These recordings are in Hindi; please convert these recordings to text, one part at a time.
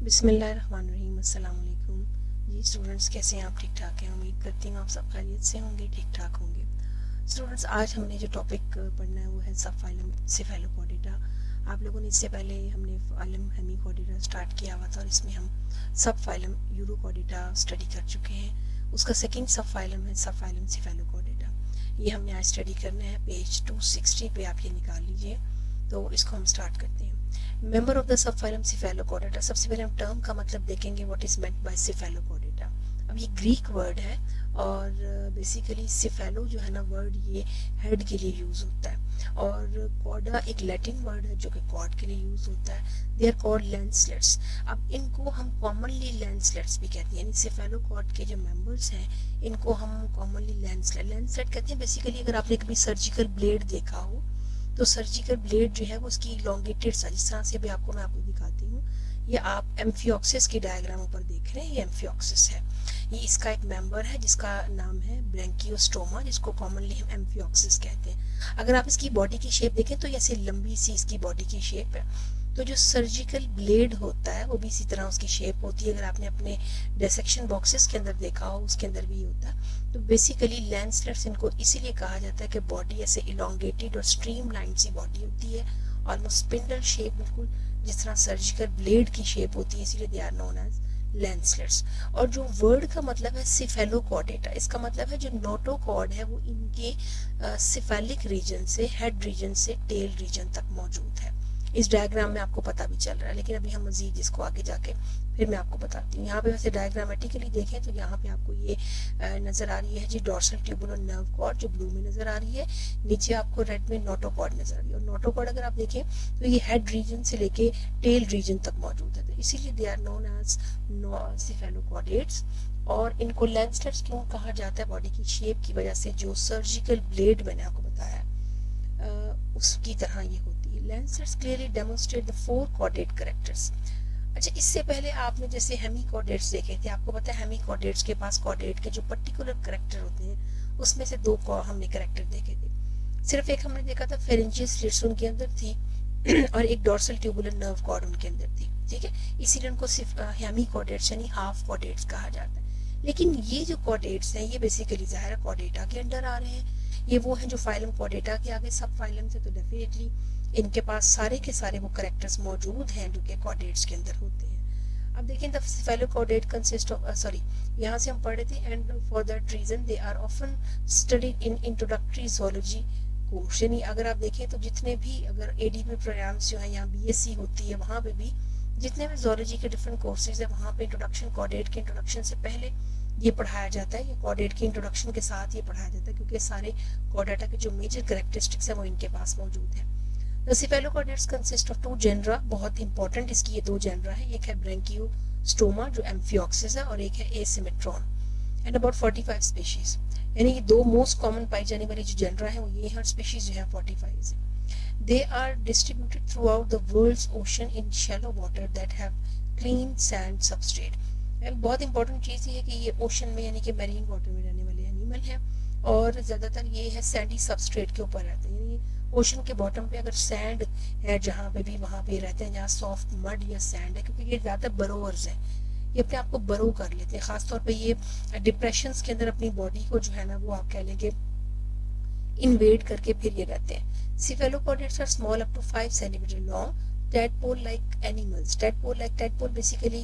बिस्मिल्लाहिर्रहमानिर्रहीम। अस्सलाम वालेकुम जी स्टूडेंट्स, कैसे हैं आप? ठीक ठाक हैं? उम्मीद करती हूँ आप सब खैरियत से होंगे, ठीक ठाक होंगे। स्टूडेंट्स, आज हमने जो टॉपिक पढ़ना है वो है सब फाइलम सेफेलोपॉडिटा। आप लोगों ने इससे पहले हमने फाइलम हेमिकॉर्डिटा स्टार्ट किया हुआ था और इसमें हम सब फाइलम यूरोकॉर्डिटा स्टडी कर चुके हैं। उसका सेकेंड सब फाइलम है सब फाइलम सेफेलोकॉर्डिटा। ये हमने आज स्टडी करना है। पेज 260 पे आप ये निकाल लीजिए। तो इसको हम स्टार्ट करते हैं। Member of the sub phylum Cephalochordata. सबसे पहले हम टर्म का मतलब देखेंगे, what is meant by Cephalochordata. अब ये ग्रीक वर्ड है और बेसिकली सेफेलो जो है ना वर्ड, ये हेड के लिए यूज होता है, और कॉर्डा एक लैटिन वर्ड है जो कि कॉर्ड के लिए यूज होता है। They are called lancelets. अब इनको हम कॉमनली लैंसलेट्स भी कहते हैं, यानी सेफेलोकॉर्ड के जो मेंबर्स हैं इनको हम कॉमनली लैंसलेट कहते हैं। बेसिकली अगर आपने कभी सर्जिकल ब्लेड देखा हो तो सर्जिकल ब्लेड जो है वो उसकी इलोंगेटेड सा, जिस तरह से भी आपको दिखाती हूँ। ये आप एम्फियोक्सिस की डायग्राम ऊपर देख रहे हैं, ये एम्फियोक्सिस है। ये इसका एक मेंबर है जिसका नाम है ब्रैंकियोस्टोमा, जिसको कॉमनली हम एम्फियोक्सिस कहते हैं। अगर आप इसकी बॉडी की शेप देखें तो ऐसे लंबी सी इसकी बॉडी की शेप है। तो जो सर्जिकल ब्लेड होता है वो भी इसी तरह उसकी शेप होती है। अगर आपने अपने डिसेक्शन बॉक्सेस के अंदर देखा हो, उसके अंदर भी होता है। तो बेसिकली लैंसलेट्स इनको इसीलिए कहा जाता है कि बॉडी ऐसे इलोंगेटेड और स्ट्रीमलाइन सी बॉडी होती है, ऑलमोस्ट स्पिंडल शेप, बिल्कुल जिस तरह सर्जिकल ब्लेड की शेप होती है, इसीलिए दे आर नोन एज लैंसलेट्स। और जो वर्ड का मतलब है सेफेलोकॉर्डेटा, इसका मतलब है जो नोटोकॉर्ड है वो इनके सिफेलिक रीजन से, हेड रीजन से टेल रीजन तक मौजूद है। इस डायग्राम में आपको पता भी चल रहा है, लेकिन अभी हम मजीद इसको आगे जाके फिर मैं आपको बताती हूँ। यहाँ पे वैसे डायग्रामेटिकली देखें तो यहाँ पे आपको ये नजर आ रही है जी डोर्सल ट्यूबुलर नर्व कॉर्ड, जो ब्लू में नजर आ रही है। नीचे आपको रेड में नोटोकॉर्ड नजर आ रही है, और नोटोकॉर्ड अगर आप देखें तो ये हेड रीजन से लेके टेल रीजन तक मौजूद है, तो इसीलिए दे आर नोन एज सेफेलोकॉर्डेट्स। और इनको लैंसलेट्स क्यों कहा जाता है? बॉडी की शेप की वजह से, जो सर्जिकल ब्लेड मैंने आपको बताया उसकी तरह ये होती है। Lancelets clearly demonstrate the four chordate characters. अच्छा, इससे पहले आपने जैसे हेमिकॉर्डेट्स देखे थे, आपको पता है हेमिकॉर्डेट्स के पास कॉर्डेट के जो पर्टिकुलर कैरेक्टर होते हैं उसमें से दो हमने कैरेक्टर देखे थे। सिर्फ एक हमने देखा था फेरेंजियल स्लिट्स उनके अंदर थी और एक डोर्सल ट्यूबुलर नर्व कॉर्ड उनके अंदर थी, ठीक है। इसीलिए उनको सिर्फ हेमिकॉर्डेट्स यानी हाफ कॉर्डेट्स कहा जाता है। लेकिन ये जो कॉर्डेट्स हैं ये बेसिकली ज़ाहिर है कॉर्डेटा के अंडर आ रहे हैं। ये वो हैं जो फाइलम कॉर्डेटा के आगे सब फाइलम से, तो डेफिनेटली इनके पास सारे के सारे वो कैरेक्टर्स मौजूद हैं जो कि कॉर्डेट्स के अंदर होते हैं। अब देखें, द सेफेलोकॉर्डेट कंसिस्ट ऑफ यहाँ से हम पढ़ रहे थे, and for that reason they are often studied in introductory zoology course. यानी अगर आप देखें तो जितने भी अगर एडीपी प्रोग्राम्स जो है, यहाँ बीएससी होती है, वहाँ पे भी जितने भी ज़ूलॉजी के डिफरेंट कोर्सेज है वहाँ पे इंट्रोडक्शन, कॉर्डेट के इंट्रोडक्शन से पहले ये पढ़ाया जाता है। ये कॉर्डेट की इंट्रोडक्शन के साथ ये पढ़ाया जाता है, क्योंकि सारे कॉर्डेटा के जो मेजर कैरेक्टरिस्टिक्स है वो इनके पास मौजूद है। The cephalochordates consist of two genera. बहुत इंपॉर्टेंट इसकी ये दो जेनरा है, एक है ब्रैंकियोस्टोमा जो एम्फियोक्सिस है, और एक है एसिमेट्रॉन, एंड अबाउट 45 स्पीशीज। यानी ये दो मोस्ट कॉमन पाई जाने वाली जो जेनरा है वो ये है, और स्पीशीज जो है 45 है। They are distributed throughout the world's ocean in shallow water that have clean sand substrate. बहुत इंपॉर्टेंट चीज़ ये है कि ये ओशन में यानी कि मैरीन वाटर में रहने वाले एनिमल हैं, और ज़्यादातर ये है सैंडी सबस्ट्रेट के ऊपर रहते हैं। यानी ओशन के बॉटम पे अगर सैंड है जहाँ पे भी, वहाँ पे रहते हैं जहाँ सॉफ्ट मड या सैंड है, क्योंकि ये ज़्यादातर बरोवर्स हैं, ये अपने आप को बरो कर लेते हैं। खासतौर पर ये डिप्रेशंस के अंदर अपनी बॉडी को जो है ना वो आप कह लेंगे इन्वेड करके फिर ये रहते हैं। Cephalopods are small up to 5 centimeter long, tadpole like animals. Tadpole basically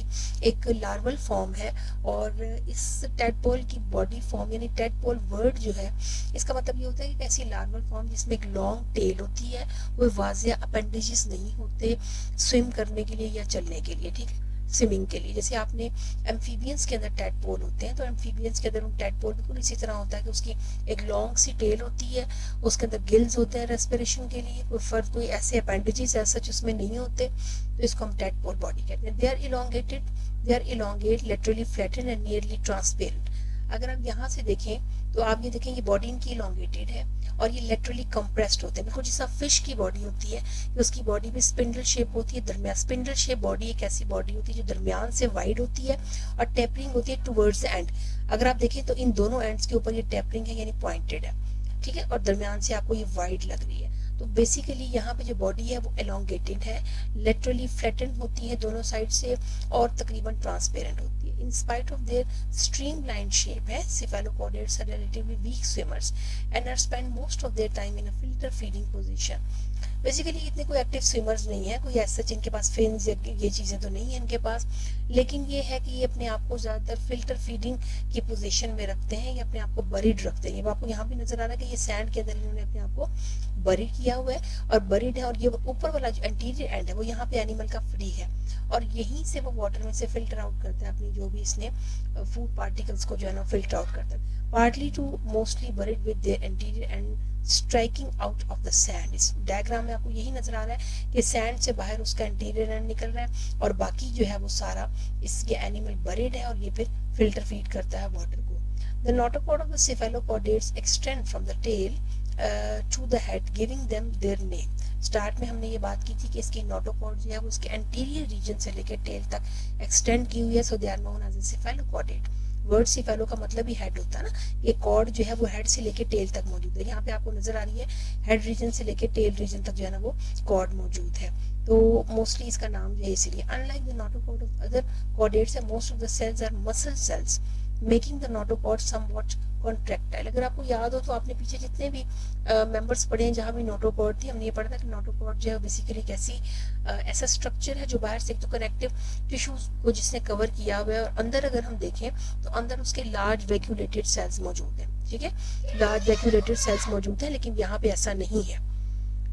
एक लार्वल फॉर्म है, और इस tadpole की बॉडी फॉर्म यानी tadpole वर्ड जो है इसका मतलब ये होता है कि ऐसी लार्वल फॉर्म जिसमें एक लॉन्ग टेल होती है, वो वाज़िया अपेंडेजेस नहीं होते स्विम करने के लिए या चलने के लिए, ठीक है, स्विमिंग के लिए। जैसे आपने एम्फीबियंस के अंदर टैडपोल होते हैं, तो एम्फीबियंस के अंदर टैडपोल बिल्कुल इसी तरह होता है कि उसकी एक लॉन्ग सी टेल होती है, उसके अंदर गिल्स होते हैं रेस्पिरेशन के लिए, कोई ऐसे अपेंडेजेस ऐसा उसमें नहीं होते, तो इसको हम टैडपोल बॉडी कहते हैं। They are elongate laterally flattened and nearly transparent. अगर आप यहाँ से देखें तो आप ये देखेंगे बॉडी इनकी इलोंगेटेड है और ये लेटरली कंप्रेस्ड होते हैं, बिल्कुल जैसा फिश की बॉडी होती है कि उसकी बॉडी भी स्पिंडल शेप होती है। दरमियान स्पिंडल शेप बॉडी एक ऐसी बॉडी होती है जो दरमियान से वाइड होती है और टेपरिंग होती है टुवर्ड्स द एंड। अगर आप देखें तो इन दोनों एंड्स के ऊपर ये टेपरिंग है यानी पॉइंटेड है, ठीक है, और दरमियान से आपको ये वाइड लग रही है। तो बेसिकली यहाँ पे जो बॉडी है वो एलोंगेटेड है, लेटरली फ्लैटेंड होती है दोनों साइड से और तकरीबन ट्रांसपेरेंट होती है। In spite of their streamline shape है, cephalopods are relatively weak swimmers and are spend most of their time in a filter feeding position। Basically इतने कोई एक्टिव स्विमर्स नहीं है, कोई ऐसा जिनके पास फिन्स या ये चीजें तो नहीं है इनके पास, लेकिन ये है कि ये अपने आप को ज्यादातर फिल्टर फीडिंग की पोजीशन में रखते हैं, ये अपने आप को बरीड रखते हैं। ये आपको यहाँ भी नजर आ रहा है कि ये सैंड के अंदर इन्होंने अपने आप को बरीड किया हुआ है और बरीड है, और ये ऊपर वाला जो एंटीरियर एंड है वो यहाँ पे एनिमल का फ्री है और यहीं से वो वाटर में से फिल्टर आउट करता है अपनी जो भी इसने फूड पार्टिकल्स को जो है ना फिल्टर आउट करता है। Partly to mostly buried with their anterior and striking out of the sand. इस डायग्राम में आपको यही नजर आ रहा है कि सैंड से बाहर उसका इंटीरियर एंड निकल रहा है और बाकी जो है वो सारा इसके एनिमल बरीड है और ये फिर फिल्टर फीड करता है वाटर को। The notochord of the cephalopods extend from the tail to the head giving them their name. Start में हमने ये बात की थी कि इसकी नोटोपॉड जो है वो उसके एंटीरियर रीजन से लेकर टेल तक एक्सटेंड की हुई है, so they are known as a cephalopods। Word cephalo का मतलब ही हेड होता है ना, ये कॉर्ड जो है वो हेड से लेके टेल तक मौजूद है। यहाँ पे आपको नजर आ रही है हेड रीजन से लेके टेल रीजन तक जो है ना वो कॉर्ड मौजूद है, तो मोस्टली इसका नाम जो है इसीलिए। Unlike the notochord of other chordates, most of the cells are muscle cells making the notochord somewhat contractile. अगर आपको याद हो तो आपने पीछे जितने भी मेंबर्स पढ़े हैं जहाँ भी नोटोपॉड थी, हमने ये पढ़ा था कि नोटोपॉड जो है बेसिकली कैसी ऐसा स्ट्रक्चर है जो बाहर से एक तो कनेक्टिव टिश्यूज को जिसने कवर किया हुआ है और अंदर अगर हम देखें तो अंदर उसके लार्ज वैक्यूलेटेड सेल्स मौजूद हैं। ठीक है, लार्ज वैक्यूलेटेड सेल्स मौजूद हैं, लेकिन यहाँ पे ऐसा नहीं है,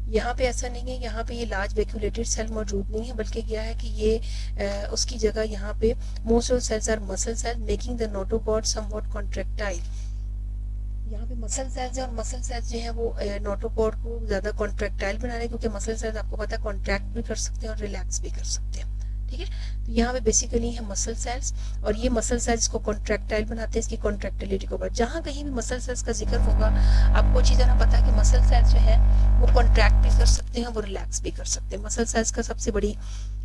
यहाँ पे ऐसा नहीं है। यहाँ पे ये लार्ज वैक्यूलेटेड सेल मौजूद नहीं है, बल्कि क्या है कि ये उसकी जगह यहाँ पे most of cells are muscle cell making the notochord somewhat contractile. यहाँ पे मसल सेल्स है और मसल सेल्स जो है वो नोटोपॉड को ज्यादा कॉन्ट्रैक्टाइल बना रहे हैं, क्योंकि मसल सेल्स आपको पता है कॉन्ट्रैक्ट भी कर सकते हैं और रिलैक्स भी कर सकते हैं। ठीक है, तो यहाँ पे बेसिकली है मसल सेल्स और ये मसल सेल्स को कॉन्ट्रैक्टाइल बनाते हैं, इसकी कॉन्ट्रैक्टिलिटी को। जहाँ कहीं भी मसल सेल्स का जिक्र होगा आपको अच्छी तरह पता है कि मसल सेल्स जो है वो कॉन्ट्रैक्ट भी कर सकते हैं, वो रिलैक्स भी कर सकते हैं। मसल सेल्स का सबसे बड़ी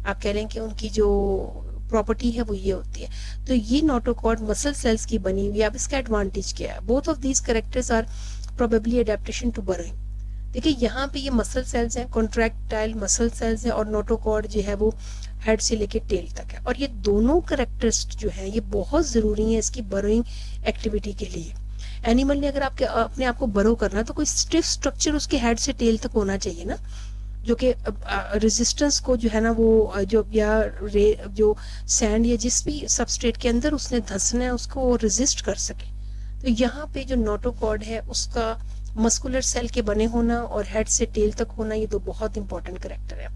आप कह लें कि उनकी जो प्रॉपर्टी है वो ये होती है। तो ये नोटोकॉर्ड मसल सेल्स की बनी हुई है। अब इसका एडवांटेज क्या है? Both of these characters are probably adaptation to burrowing. देखिए यहाँ पे ये मसल सेल्स हैं, कॉन्ट्रैक्टाइल मसल सेल्स हैं और नोटोकॉर्ड जो है वो हेड से लेके टेल तक है, और ये दोनों कैरेक्टर्स जो है ये बहुत जरूरी है इसकी बरोइंग एक्टिविटी के लिए। एनिमल ने अगर आपके अपने आप को बरो करना तो कोई स्टिफ स्ट्रक्चर उसके हेड से टेल तक होना चाहिए ना, जो कि रेजिस्टेंस को जो है ना वो जो सैंड या जिस भी सबस्ट्रेट के अंदर उसने धंसना है उसको वो रेजिस्ट कर सके। तो यहाँ पे जो नोटोकॉर्ड है उसका मस्कुलर सेल के बने होना और हेड से टेल तक होना ये तो बहुत इंपॉर्टेंट कैरेक्टर है।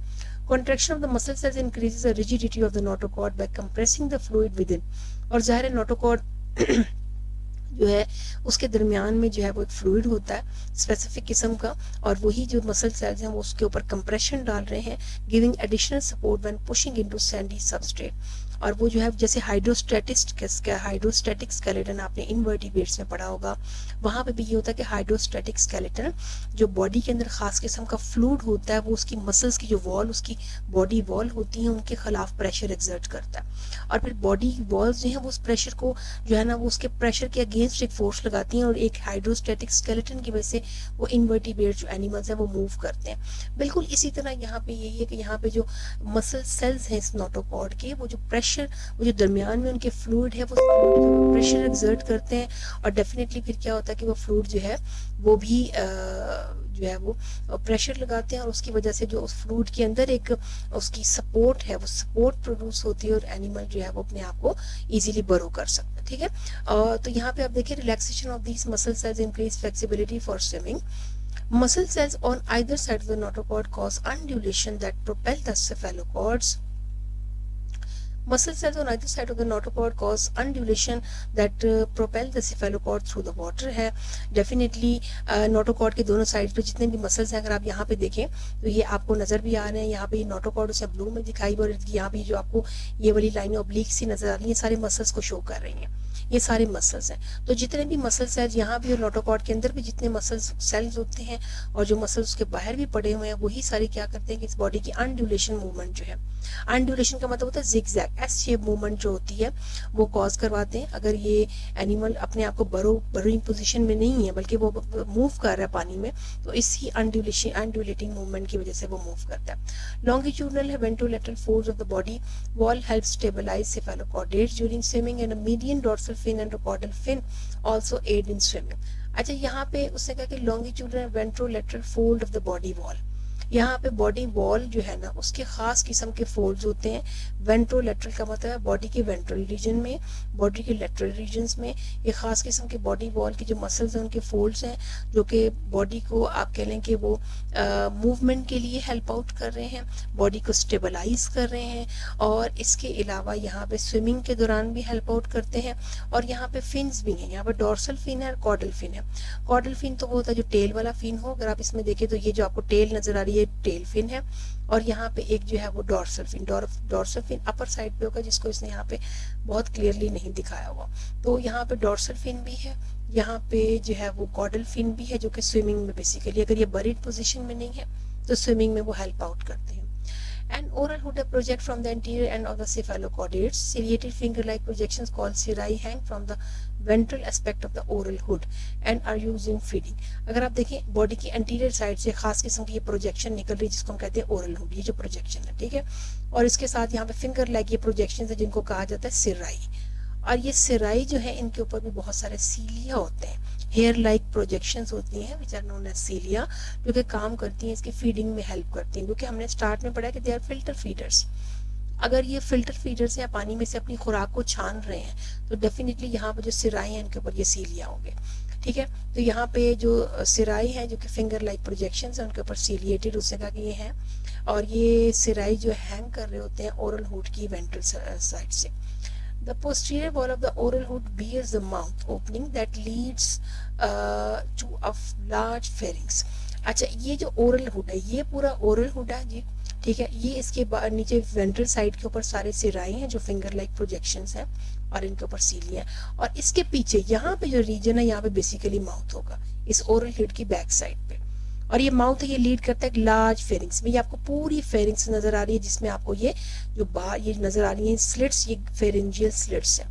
Contraction of the muscle cells increases the rigidity of the notochord by compressing the fluid within। और जाहिर है नोटोकॉर्ड जो है उसके दरमियान में जो है वो एक फ्लूइड होता है स्पेसिफिक किस्म का, और वही जो मसल सेल्स हैं वो उसके ऊपर कंप्रेशन डाल रहे हैं, giving additional support when pushing into Sandy substrate. और वो जो है जैसे हाइड्रोस्टैटिक स्केलेटन आपने इनवर्टिब्रेट्स में पढ़ा होगा, वहां पे भी ये होता है कि हाइड्रोस्टैटिक स्केलेटन जो बॉडी के अंदर खास किस्म का फ्लूइड होता है वो उसकी मसल्स की जो वॉल उसकी बॉडी वॉल होती है उनके खिलाफ प्रेशर एक्सर्ट करता है, और फिर बॉडी वॉल्स जो है वो उस प्रेशर को जो है ना वो उसके प्रेशर के अगेंस्ट एक फोर्स लगाती हैं, और एक हाइड्रोस्टैटिक स्केलेटन की वजह से वो इनवर्टिब्रेट जो एनिमल्स हैं वो मूव करते हैं। बिल्कुल इसी तरह यहाँ पे यही है कि यहाँ पे जो मसल सेल्स हैं इस नोटोकॉर्ड के वो जो प्रेशर वो जो दरमियान में उनके फ्लूइड है वो प्रेशर एक्सर्ट करते हैं, और डेफिनेटली फिर क्या होता है कि वो फ्लूइड जो है वो भी जो है वो प्रेशर लगाते हैं, और उसकी वजह से जो उस फ्लूइड के अंदर एक उसकी सपोर्ट है वो सपोर्ट प्रोड्यूस होती है और एनिमल जो है वो अपने आप को इजीली बरो कर सकता है। ठीक है, तो यहाँ पे आप देखिए relaxation of these muscle cells increase flexibility for swimming. Muscle cells on either side of the notochord cause undulation that propel the cephalopods। Muscle cells on either side of the notochord cause undulation that propel the cephalopod through the water है। Definitely notochord के दोनों साइड पे जितने भी मसल्स हैं अगर आप यहाँ पे देखें तो ये आपको नजर भी आ रहे हैं। यहाँ पे नोटोकॉर्ड उसे ब्लू में दिखाई, और यहाँ पे जो आपको ये वाली लाइन ऑब्लिक सी नजर आ रही है सारे मसल्स को शो कर रही हैं, ये सारे मसल्स हैं। तो जितने भी मसल सेल्स यहाँ भी और नोटोकॉर्ड के अंदर भी जितने मसल सेल्स होते हैं और जो मसल्स उसके बाहर भी पड़े हुए हैं वही सारे क्या करते हैं कि इस बॉडी की अनड्यूलेशन मूवमेंट जो है, अनड्यूलेशन का मतलब होता है जिगजैग है एस शेप मूवमेंट जो होती है वो कॉज करवाते हैं। अगर ये एनिमल अपने आप को बरोइंग पोजीशन में नहीं है बल्कि वो मूव कर रहा है पानी में, तो इसी अंडुलेटिंग मूवमेंट की वजह से वो मूव करता है। लॉन्गिट्यूडनल है ventrolateral folds of the body wall help stabilise cephalochordates during swimming and median dorsal fin and caudal fin also aid in swimming. अच्छा, यहाँ पे उसने कहा कि longitudinal ventrolateral fold of the body wall, यहाँ पे बॉडी वॉल जो है ना उसके खास किस्म के फोल्ड्स होते हैं। वेंट्रोलेटरल का मतलब है बॉडी के वेंट्रल रीजन में, बॉडी के लेटरल रीजन्स में ये खास किस्म के बॉडी वॉल के जो मसल्स हैं उनके फोल्ड्स हैं, जो कि बॉडी को आप कह लें कि वो मूवमेंट के लिए हेल्प आउट कर रहे हैं, बॉडी को स्टेबलाइज कर रहे हैं, और इसके अलावा यहाँ पे स्विमिंग के दौरान भी हेल्प आउट करते हैं। और यहाँ पे फिन्स भी हैं, यहाँ पे डॉर्सल फिन है और कॉर्डल फिन है। कॉर्डल फिन तो वो होता है जो टेल वाला फिन हो, अगर आप इसमें देखें तो ये जो आपको टेल नजर आ रही है टेल फिन है, और यहाँ पे एक जो है वो dorsal fin, dorsal fin upper side पे होगा जिसको इसने यहाँ पे बहुत क्लियरली नहीं दिखाया हुआ। तो यहाँ पे डॉर्सल फिन भी है, यहाँ पे जो है वो कॉर्डल फिन भी है, जो कि स्विमिंग में बेसिकली अगर ये बरीड पोजीशन में नहीं है तो स्विमिंग में वो हेल्प आउट करते हैं। And oral hood project from the anterior end of the cephalochordates. Ciliated finger-like projections called cirri hang from the ventral aspect of the oral hood and are used in feeding. अगर आप देखें बॉडी की एंटीरियर साइड से खास किस्म की ये प्रोजेक्शन निकल रही है जिसको हम कहते हैं ओरल हुड, ये जो प्रोजेक्शन है, ठीक है। और इसके साथ यहाँ पे फिंगर लाइक ये प्रोजेक्शन है जिनको कहा जाता है सिराई। और ये सिराई जो है इनके ऊपर भी बहुत सारे सीलिया होते हैं, हेयर लाइक प्रोजेक्शंस होती हैं विच आर नोन एज सीलिया, जो कि काम करती हैं इसकी फीडिंग में हेल्प करती हैं, क्योंकि हमने स्टार्ट में पढ़ा कि दे आर फिल्टर फीडर्स। अगर ये फिल्टर फीडर्स या पानी में से अपनी खुराक को छान रहे हैं तो डेफिनेटली यहाँ पर जो सिराई है इनके ऊपर ये सीलिया होंगे, ठीक है। तो यहाँ पे जो सिराई है जो कि फिंगर लाइक प्रोजेक्शंस है उनके ऊपर सीलिएटेड उससे कहा कि ये है, और ये सिराई जो हैंग कर रहे होते हैं ओरल हुड की वेंट्रल साइड से। The posterior wall of the oral hood bears the mouth opening that leads to a large pharynx. अच्छा, ये जो ओरल हुड है ये पूरा ओरल हुड है जी, ठीक है। ये इसके नीचे वेंट्रल साइड के ऊपर सारे सिराई हैं जो फिंगर लाइक प्रोजेक्शंस हैं और इनके ऊपर सीलियां हैं, और इसके पीछे यहाँ पे जो रीजन है यहाँ पे बेसिकली माउथ होगा इस ओरल हुड की बैक साइड पे, और ये माउथ है ये लीड करता है लार्ज फेरिंग्स में। ये आपको पूरी फेरिंग्स नजर आ रही है जिसमें आपको ये जो ये नजर आ रही है स्लिट्स, ये फेरिंजियल स्लिट्स है।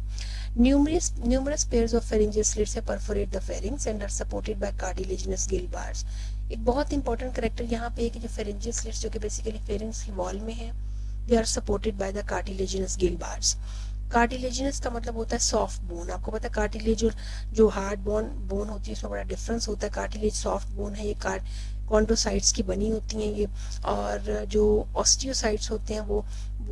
numerous pairs of pharyngeal slits perforate the pharynx and are supported by cartilaginous gill bars. एक बहुत इंपॉर्टेंट करेक्टर यहाँ पे है कि जो pharyngeal slits जो कि बेसिकली pharynx की वॉल में है, they are supported by the cartilaginous gill bars. Cartilaginous का मतलब होता है सॉफ्ट बोन। आपको पता है कार्टिलेज जो हार्ड बोन होती है उसमें बड़ा डिफरेंस होता है। कार्टिलेज सॉफ्ट बोन है, ये कॉन्ड्रोसाइट्स की बनी होती हैं ये, और जो ऑस्टियोसाइट्स होते हैं वो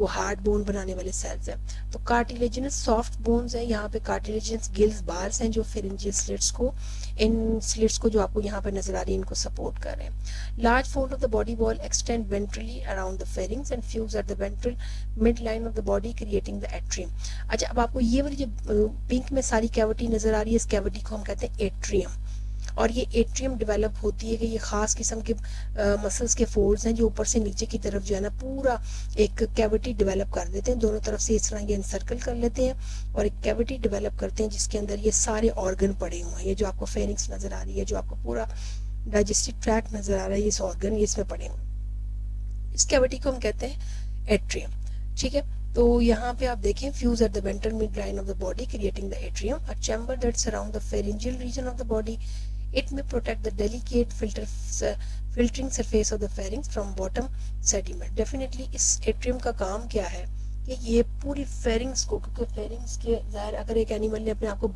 हार्ड बोन बनाने वाले सेल्स हैं। तो कार्टिलेजिनस सॉफ्ट बोन्स हैं, यहाँ पे कार्टिलेजिनस गिल्स बार्स हैं जो फेरिंजियल स्लिट्स को, इन स्लिट्स को जो आपको यहाँ पे नजर आ रही है इनको सपोर्ट कर रहे हैं। Large fold of the body wall extend ventrally around the pharynx and fuse at the ventral mid line of the body creating the atrium. अच्छा, अब आपको ये वाली जो पिंक में सारी कैविटी नजर आ रही है इस कैविटी को हम कहते हैं एट्रियम, और ये एट्रियम डेवलप होती है कि ये खास किस्म के मसल्स के फोल्ड्स हैं जो ऊपर से नीचे की तरफ जो है ना पूरा एक कैविटी डेवलप कर देते हैं, दोनों तरफ से इस तरह ये एनसर्कल कर लेते हैं और एक कैविटी डेवलप करते हैं जिसके अंदर ये सारे ऑर्गन पड़े हुए हैं। ये जो आपको फेरिंक्स नजर आ रही है, जो आपको पूरा डाइजेस्टिव ट्रैक्ट नजर आ रहा है, ये ऑर्गन ये इसमें पड़े हुए हैं। इस कैविटी को हम कहते हैं एट्रियम, ठीक है। तो यहाँ पे आप देखें fuse at the ventral mid line of the body creating the atrium, a chamber that surround the pharyngeal region of the body. It may protect the delicate filtering surface of the pharynx from bottom sediment. Definitely इस एट्रियम का काम क्या है कि ये पूरी फेरिंग्स को, क्योंकि फेरिंग्स के ज़ाहिर अगर एक एनिमल ने अपने आप को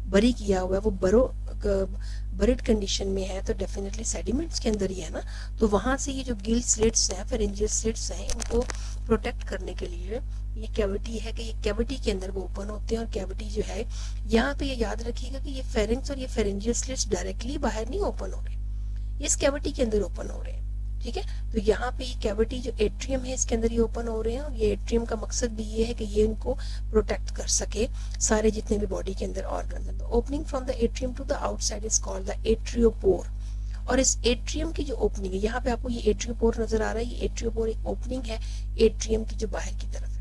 बरी किया हुआ है, वो बरिड कंडीशन में है, तो डेफिनेटली सेडिमेंट्स के अंदर ही है ना, तो वहाँ से ये जो गिल स्लिट्स हैं, फेरिंजियल स्लिट्स हैं, इनको प्रोटेक्ट करने के लिए ये कैविटी है कि ये कैविटी के अंदर वो ओपन होते हैं। और कैविटी जो है यहाँ पे ये याद रखिएगा कि ये फेरिंग्स और ये फेरिंजियल स्लिट्स डायरेक्टली बाहर नहीं ओपन हो रहे, ये इस कैविटी के अंदर ओपन हो रहे हैं, ठीक है। तो यहाँ पे ये कैविटी जो एट्रियम है इसके अंदर ये ओपन हो रहे हैं, और ये एट्रियम का मकसद भी ये है कि ये इनको प्रोटेक्ट कर सके सारे जितने भी बॉडी के अंदर ऑर्गन है। Opening from the atrium to the outside is called the atriopore, और इस एट्रियम की जो ओपनिंग है, यहाँ पे आपको ये एट्रियोपोर नजर आ रहा है, ये एट्रियोपोर एक ओपनिंग है एट्रियम की जो बाहर की तरफ है,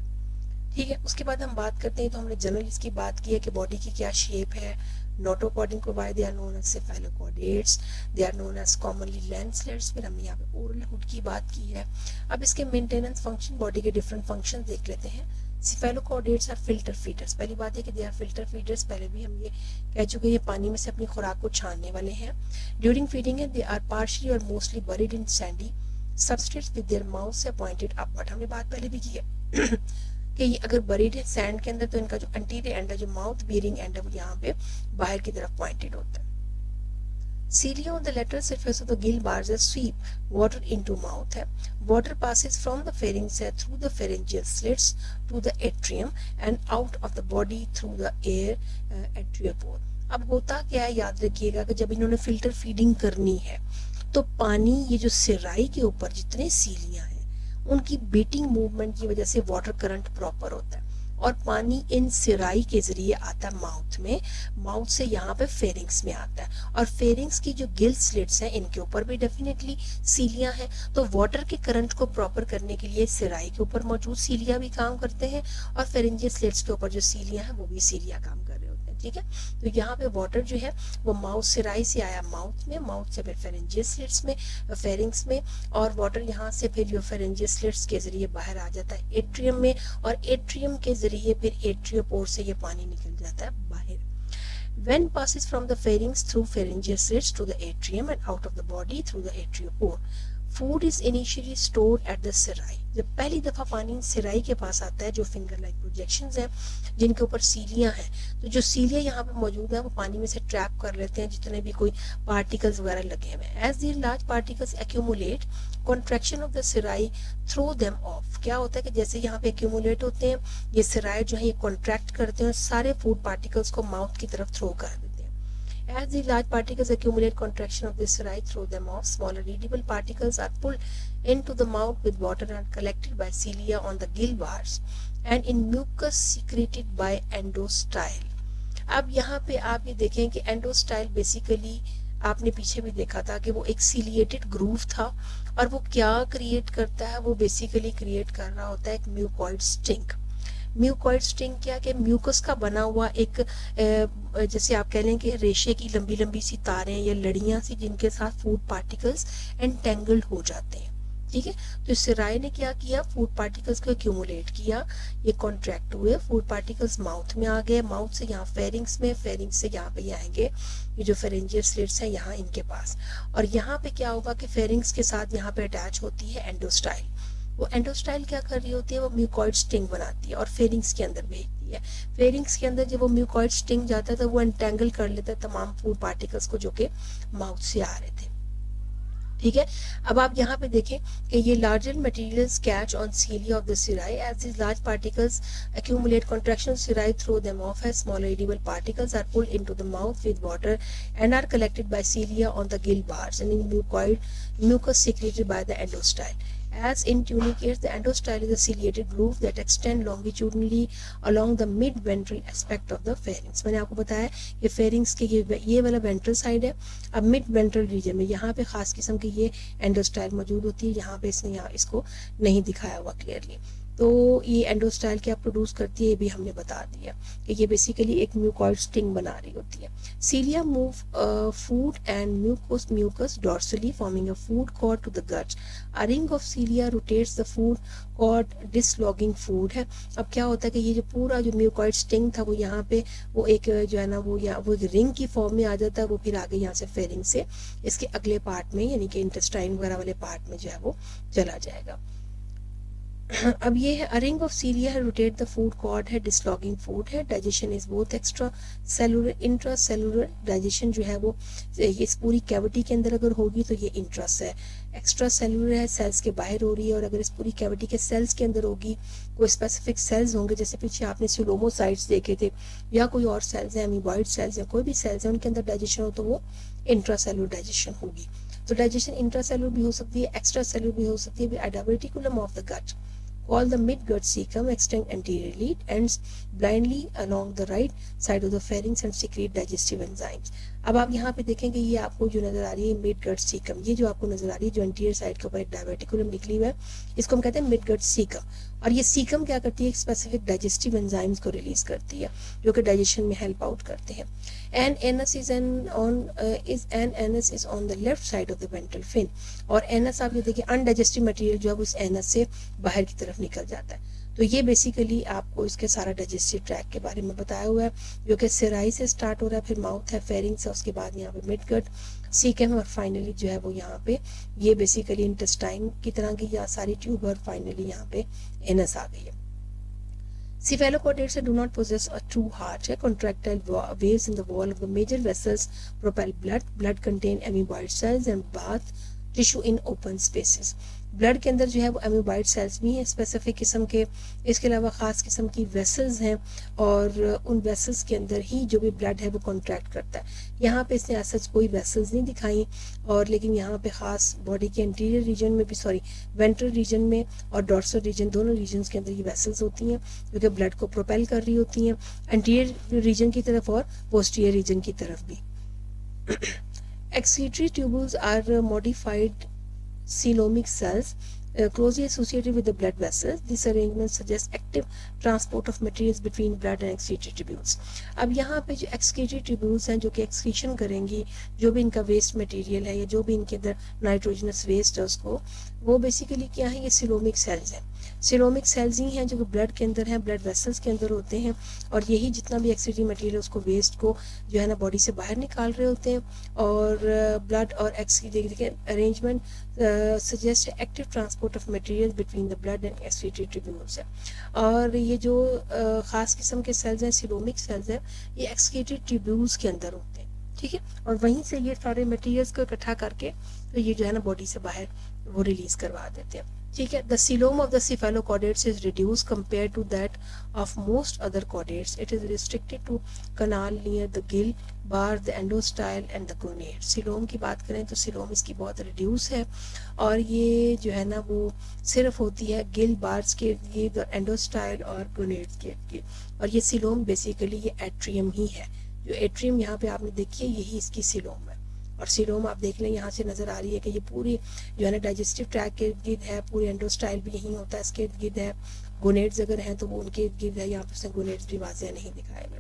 ठीक है। उसके बाद हम बात करते हैं, तो हमने जनरल इसकी बात की है कि बॉडी की क्या शेप है। नोटोकॉर्डिंग को why they are known as cephalochordates, they are known as commonly lancelets. फिर हमने यहाँ पे ओरल हुड की बात की है। अब इसके मेंटेनेंस फंक्शन, बॉडी के डिफरेंट फंक्शन देख लेते हैं। Cephalochordates are filter feeders. पहली बात है कि दे आर फिल्टर फीडर्स, पहले भी हम ये कह चुके हैं, ये पानी में से अपनी खुराक को छानने वाले हैं। During feeding they are partially और mostly buried in sandy substrates with their mouth pointed upward. हमने बात पहले भी की है कि ये अगर बरीड है सैंड के अंदर तो इनका जो एंटीरियर एंड है, जो माउथ बियरिंग एंड है, वो यहाँ पे बाहर की तरफ पॉइंटेड होता है। Cilia on the lateral surface of the gill bars sweep water into mouth है. Water passes from the pharynx through the pharyngeal slits to the atrium and out of the body through the air atrial pore. अब होता क्या है, याद रखिएगा कि जब इन्होंने फिल्टर फीडिंग करनी है तो पानी ये जो सिराई के ऊपर जितने सीलियां हैं उनकी बीटिंग मूवमेंट की वजह से वाटर करंट प्रॉपर होता है और पानी इन सिराई के जरिए आता है माउथ में, माउथ से यहाँ पे फेरिंग्स में आता है और फेरिंग्स की जो गिल स्लिट्स हैं इनके ऊपर भी डेफिनेटली सीलियां हैं। तो वाटर के करंट को प्रॉपर करने के लिए सिराई के ऊपर मौजूद सीलियां भी काम करते हैं और फेरिंजियल स्लिट्स के ऊपर जो सीलियां हैं वो भी सीलियां काम कर रहे होते हैं। ठीक है, तो यहाँ पे वाटर जो है वो माउथ सिराई से आया माउथ में, माउथ से फिर फेरिंजियल स्लिट्स में, फेरिंग्स में, और वाटर यहाँ से फिर जो फेरिंजियल स्लिट्स के जरिए बाहर आ जाता है एट्रियम में और एट्रियम के जरिए फिर एट्रियोपोर से ये पानी निकल जाता है बाहर। When passes from the pharynx through pharyngeal slits to the atrium and out of the body through the atriopore. Food is initially stored at the serae. जब पहली दफा पानी सिराई के पास आता है, जो फिंगर लाइक प्रोजेक्शंस हैं जिनके ऊपर सीलियां हैं, तो जो सीलियां यहाँ पे मौजूद है वो पानी में से ट्रैप कर लेते हैं जितने भी कोई पार्टिकल्स वगैरह लगे हुए हैं। As these large particles accumulate, contraction of the cirri throw them off. क्या होता है कि जैसे यहाँ पे एक्यूमुलेट होते हैं, ये सिराई जो है ये कॉन्ट्रैक्ट करते हैं और सारे फूड पार्टिकल्स को माउथ की तरफ थ्रो कर देते हैं। As the large particles accumulate, contraction of the serae throw them off. Smaller readable particles are pulled into the mouth with water and collected by cilia on the gill bars and in mucus secreted by endostyle. अब यहाँ पे आप ये देखें कि एंडोस्टाइल बेसिकली आपने पीछे भी देखा था कि वो एक सीलिएटेड ग्रूव था और वो क्या क्रिएट करता है, वो बेसिकली क्रिएट कर रहा होता है एक म्यूकॉइड स्टिंग। म्यूकॉइड स्टिंग क्या कि म्यूकस का बना हुआ एक जैसे आप कह लें कि रेशे की लंबी लंबी सी तारें या लड़ियां सी जिनके साथ फूड पार्टिकल्स एंटेंगल्ड हो जाते हैं। ठीक है, तो सिराई ने क्या किया, फूड पार्टिकल्स को एक्यूमुलेट किया, ये कॉन्ट्रैक्ट हुए, फूड पार्टिकल्स माउथ में आ गए, माउथ से यहाँ फेरिंग्स में, फेरिंग्स से यहाँ पे आएंगे ये जो फेरेंजियल स्लिट्स हैं यहाँ इनके पास, और यहाँ पे क्या होगा कि फेरिंग्स के साथ यहाँ पे अटैच होती है एंडोस्टाइल। वो एंडोस्टाइल क्या कर रही होती है, वो म्यूकॉइड स्टिंग बनाती है और फेरिंग्स के अंदर भेजती है। फेरिंग्स के अंदर जब वो म्यूकॉइड स्टिंग जाता है तो वो एंटेंगल कर लेता है तमाम फूड पार्टिकल्स को जो कि माउथ से आ रहे थे। ठीक है, अब आप यहाँ पे देखें कि ये larger materials catch on cilia of the cirri as this large particles accumulate contraction of serae throw them off as smaller edible particles are pulled into the mouth with water and are collected by cilia on the gill bars and in mucus secreted by the endostyle. As in tunicates, the endostyle is a ciliated groove that extend longitudinally along the mid-ventral aspect of the pharynx. मैंने आपको बताया ये pharynx के ये वाला ventral side है। अब mid-ventral region में यहाँ पे खास किस्म की ये endostyle मौजूद होती है, यहाँ पे इसने यहाँ इसको नहीं दिखाया हुआ क्लियरली। तो ये एंडोस्टाइल क्या प्रोड्यूस करती है ये भी हमने बता दिया कि ये बेसिकली एक म्यूकॉइड स्टिंग बना रही होती है। Cilia move food and mucus dorsally forming a food cord to the gut. A ring of cilia rotates the food cord dislodging food है। अब क्या होता है कि ये जो पूरा जो म्यूकॉइड स्टिंग था वो यहाँ पे वो एक जो है ना वो एक रिंग की फॉर्म में आ जाता है, वो फिर आगे यहाँ से फेरिंग से इसके अगले पार्ट में यानी कि इंटेस्टाइन वगैरह वाले पार्ट में जो है वो चला जाएगा। अब ये है अ रिंग ऑफ सीलिया है, रोटेट द फूड कॉर्ड है, डिसलॉगिंग फूड है। Digestion is both extra cellular intra cellular. Digestion जो है वो इस पूरी कैविटी के अंदर अगर होगी तो ये इंट्रस है, एक्स्ट्रा सेलुलर है, सेल्स के बाहर हो रही है, और अगर इस पूरी कैविटी के सेल्स के अंदर होगी कोई स्पेसिफिक सेल्स होंगे, जैसे पीछे आपने सिलोमोसाइट्स देखे थे या कोई और सेल्स हैं, अमीबॉइड सेल्स हैं, कोई भी सेल्स हैं उनके अंदर डाइजेशन हो तो वो इंट्रा सेलुलर डाइजेशन होगी। तो डाइजेशन इंट्रा सेलुलर भी हो सकती है, एक्स्ट्रा सेलुलर भी हो सकती है। A diverticulum of the gut called the midgut cecum extend anteriorly, ends blindly along the right side of the pharynx and secrete digestive enzymes. अब आप यहाँ पे देखेंगे ये आपको जो नजर आ रही है मिड गट सीकम, ये जो आपको नजर आ रही है जो एंटीरियर साइड के ऊपर एक डायवर्टिकुलम निकली हुआ है, इसको हम कहते हैं मिड गट सीकम। और ये सीकम क्या करती है, स्पेसिफिक डाइजेस्टिव एंजाइम्स को रिलीज करती है जो कि डाइजेशन में हेल्प आउट करते हैं। An anus is on the left side of the ventral fin, और एनस आप ये देखिए अनडाइजेस्टिव मटेरियल जो है उस एनस से बाहर की तरफ निकल जाता है। तो ये बेसिकली आपको इसके सारा डाइजेस्टिव ट्रैक के बारे में बताया हुआ है, जो कि सेराई से स्टार्ट हो रहा है, फिर माउथ है, फेरिंग्स है, उसके बाद यहाँ पे मिडगट, सीकम और फाइनली जो है वो यहाँ पे ये बेसिकली इंटेस्टाइन की तरह की या सारी ट्यूब और फाइनली यहाँ पे एनस आ गई है। Cephalochordates do not possess a true heart. Contractile waves in the wall of the major vessels propel blood. Blood contain amoeboid cells and bath tissue in open spaces. Blood के अंदर जो है वो एमोबाइड सेल्स भी हैं स्पेसिफिक किस्म के, इसके अलावा ख़ास किस्म की वेसल्स हैं और उन वेसल्स के अंदर ही जो भी ब्लड है वो कॉन्ट्रैक्ट करता है। यहाँ पे इसने ऐसा कोई वेसल्स नहीं दिखाई, और लेकिन यहाँ पे ख़ास बॉडी के इंटीरियर रीजन में भी वेंट्रल रीजन में और डॉर्सल रीजन, दोनों रीजन्स के अंदर ये वेसल्स होती हैं जो कि ब्लड को प्रोपेल कर रही होती हैं एंटीरियर रीजन की तरफ और पोस्टीरियर रीजन की तरफ भी। Excretory tubules are modified coelomic cells closely associated with the blood vessels. This arrangement suggests active transport of materials between blood and excretory tubules. अब यहाँ पे जो excretory tubules हैं जो कि excretion करेंगी जो भी इनका वेस्ट मटेरियल है या जो भी इनके अंदर नाइट्रोजनस वेस्ट है उसको, वो बेसिकली क्या है, ये सिलोमिक सेल्स हैं। सिलोमिक सेल्स ही हैं जो कि ब्लड के अंदर हैं, ब्लड वेसल्स के अंदर होते हैं, और यही जितना भी एक्सीटरी मटेरियल है उसको वेस्ट को जो है ना बॉडी से बाहर निकाल रहे होते हैं। और ब्लड और excretory arrangement suggest active transport of material between the blood and excretory tubules है। और ये जो ख़ास किस्म के सेल्स हैं, सिलोमिक सेल्स हैं, ये एक्सीटरी ट्यूब्यूल्स के अंदर होते हैं, ठीक है, और वहीं से ये सारे मटेरियल्स को इकट्ठा करके तो ये जो है ना बॉडी से बाहर वो रिलीज करवा देते हैं, ठीक है। The coelom of the cephalochordates is reduced compared to that of most other chordates. It is restricted to canal near the gill bar, the endostyle and the gonad. Coelom की बात करें तो सीलोम इसकी बहुत रिड्यूस है, और ये जो है ना वो सिर्फ होती है गिल बार्स के लिए, एंडोस्टाइल और गोनेड्स के, और ये सीलोम बेसिकली ये एट्रियम ही है। जो एट्रियम यहाँ पे आपने देखी है यही इसकी सीलोम है, और सीलोम आप देख लें यहाँ से नज़र आ रही है कि ये पूरी जो है ना डाइजेस्टिव ट्रैक के इर्द गिर्द है, पूरी एंडोस्टाइल भी यहीं होता है, इसके इर्द गिर्द है। गोनेड्स अगर हैं तो वो उनके इर्द गिर्द है, यहाँ पर उसने गोनेड्स भी वाज़ेह नहीं दिखाए हुए।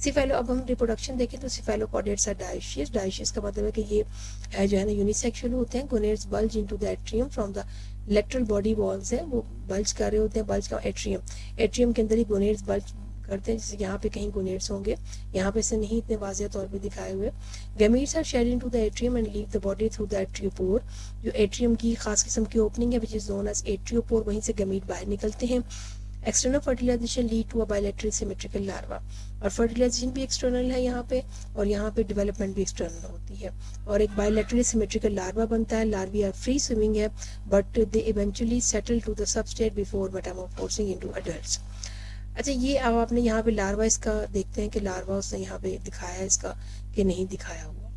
सिफेलो, अब हम रिप्रोडक्शन देखें तो सिफेलोकॉर्डेट्स आर डायशियस। डायशियस का मतलब है कि ये जो है ना यूनिसेक्सुअल होते हैं। Gonads bulge into the atrium from the lateral body walls है, वो बल्ज कर रहे होते हैं, बल्ज का एट्रियम के अंदर ही गोनेड्स बल्ज करते हैं, जैसे यहाँ पे कहीं गोनेड्स होंगे, यहाँ पे से नहीं इतने वाज़ेह तौर पे दिखाए हुए। Gametes are shed into the atrium and leave the body through the atriopore. जो एट्रियम की खास किस्म की ओपनिंग है which is known as atriopore, वहीं से गैमीट बाहर निकलते हैं। External fertilisation lead to a bilateral symmetrical larva, और फर्टिलाइजेशन भी एक्सटर्नल है यहाँ पे, और यहाँ पे डेवलपमेंट भी एक्सटर्नल होती है, और एक बायलैटरली सिमेट्रिकल लार्वा बनता है। लार्वी आर फ्री स्विमिंग है but they eventually settle to the substrate before metamorphosing into adults. अच्छा, ये अब आपने यहाँ पे लार्वा इसका देखते हैं कि लार्वा उसने यहाँ पे दिखाया है इसका कि नहीं दिखाया हुआ,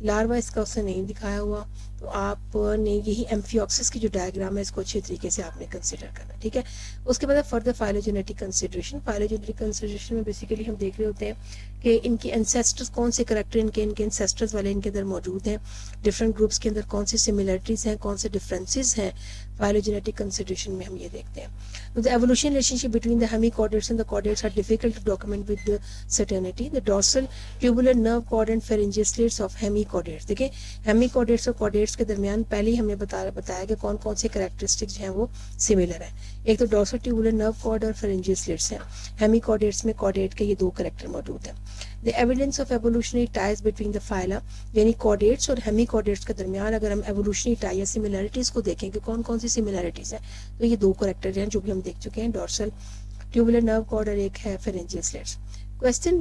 लार्वा इसका उसने नहीं दिखाया हुआ, तो आपने यही एम्फियोक्सिस की जो डायग्राम है इसको अच्छे तरीके से आपने कंसिडर करना, ठीक है। उसके बाद further phylogenetic consideration. Phylogenetic consideration में बेसिकली हम देख रहे होते हैं कि इनके एंसेस्टर्स, कौन से करेक्टर इनके एंसेस्टर्स वाले इनके अंदर मौजूद हैं, डिफरेंट ग्रुप्स के अंदर कौन सी सिमिलरिटीज़ हैं, कौन से डिफरेंसेस हैं। फाइलोजेनेटिक कंसिडरेशन में हम ये देखते हैं। The evolution relationship between the hemichordates and the chordates are difficult to document with certainty. The dorsal tubular nerve cord and pharyngeal slits of hemichordates. देखिए, हेमिकॉर्डेट्स और कॉर्डेट्स के दरमियान पहले ही हमने बताया कि कौन कौन से कैरेक्टरिस्टिक्स हैं वो सिमिलर है। एक तो डॉर्सल ट्यूबुलर नर्व कॉर्ड और फेरिंजियल स्लिट्स हैं। हेमिकॉर्डेट्स में कॉर्डेट के ये दो कैरेक्टर मौजूद हैं। The evidence of evolutionary ties between the phyla, यानी कॉर्डेट्स और हेमिकॉर्डेट्स के दरमियान अगर हम एवोल्यूशनरी टाई या सिमिलरिटीज़ को देखें कि कौन कौन सी सिमिलरिटीज़ हैं, तो ये दो कैरेक्टर हैं जो भी हम देख चुके हैं, डॉर्सल ट्यूबुलर नर्व कॉर्ड और एक है pharyngeal slits. Question